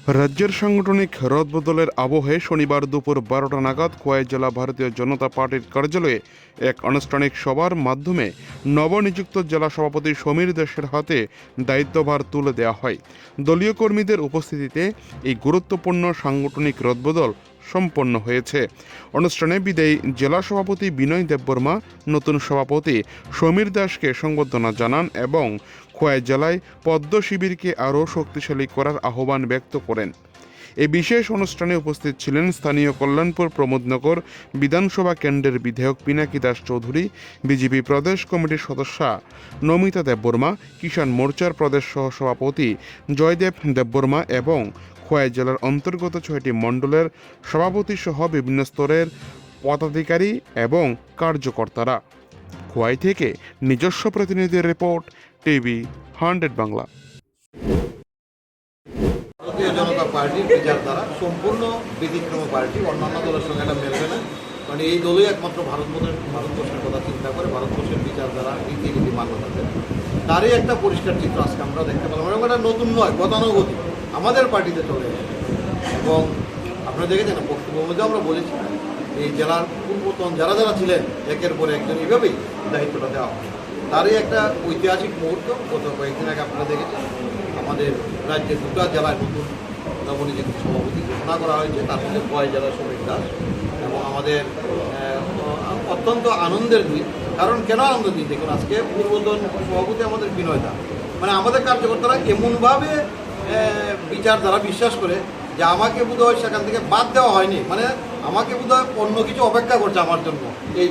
রাজ্যের সাংগঠনিক রদবদলের আবহে শনিবার দুপুর 12টা নাগাদ খোয়াই জেলা ভারতীয় জনতা পার্টির কার্যালয়ে এক আনুষ্ঠানিক সভার মাধ্যমে নবনিযুক্ত জেলা সভাপতি সমীর দাসের হাতে দায়িত্বভার তুলে দেওয়া হয়। দলীয় কর্মীদের উপস্থিতিতে এই গুরুত্বপূর্ণ সাংগঠনিক রদবদল সম্পন্ন হয়েছে। অনুষ্ঠানে বিদায়ী জেলা সভাপতি বিনয় দেববর্মা নতুন সভাপতি সমীর দাসকে সংবর্ধনা জানান এবং খোয়াই জেলায় পদ্ম শিবিরকে আরও শক্তিশালী করার আহ্বান ব্যক্ত করেন। এই বিশেষ অনুষ্ঠানে উপস্থিত ছিলেন স্থানীয় কল্যাণপুর প্রমোদনগর বিধানসভা কেন্দ্রের বিধায়ক পিনাকি দাস চৌধুরী, বিজেপি প্রদেশ কমিটির সদস্যা নমিতা দেববর্মা, কিষাণ মোর্চার প্রদেশ সহসভাপতি জয়দেব দেববর্মা এবং খোয়াই জেলার অন্তর্গত 6টি মণ্ডলের সভাপতি সহ বিভিন্ন স্তরের পদাধিকারী এবং কার্যকর্তারা। খোয়াই থেকে নিজস্ব প্রতিনিধির রিপোর্ট, টিভি 100 বাংলা। ভারতীয় জনতা পার্টির বিচার দ্বারা সম্পূর্ণ ব্যতিক্রম পার্টি, অন্যান্য দলের সঙ্গে এটা মেলবে না। কারণ এই দলই একমাত্র ভারতবর্ষের কথা চিন্তা করে, ভারতবর্ষের বিচার দ্বারা রীতিনীতি মান্যতা দেয়। তারই একটা পরিষ্কার চিত্র আজকে আমরা দেখতে পেলাম। এবং এটা নতুন নয়, গতানুগতিক আমাদের পার্টিতে চলে এসেছে। এবং আপনারা দেখেছেন বক্তব্যের মধ্যে আমরা বলেছি এই জেলার পূর্বতন যারা যারা ছিলেন একের পর একজন এইভাবেই দায়িত্বটা দেওয়া হয়। তারই একটা ঐতিহাসিক মুহূর্ত। গত কয়েকদিন আগে আপনারা দেখেছেন আমাদের রাজ্যের দুটো জেলায় নতুন নবনিযুক্ত সভাপতি ঘোষণা করা হয়েছে, তার মধ্যে খোয়াই জেলার সমীর দাস। এবং আমাদের অত্যন্ত আনন্দের দিন। কারণ কেন আনন্দের দিন দেখুন, আজকে পূর্বতন সভাপতি আমাদের বিনয় দা, মানে আমাদের কার্যকর্তারা এমনভাবে বিচার দ্বারা বিশ্বাস করে যে আমাকে বোধহয় সেখান থেকে বাদ দেওয়া হয়নি, মানে আমাকে বোধহয় অন্য কিছু অপেক্ষা করছে আমার জন্য এই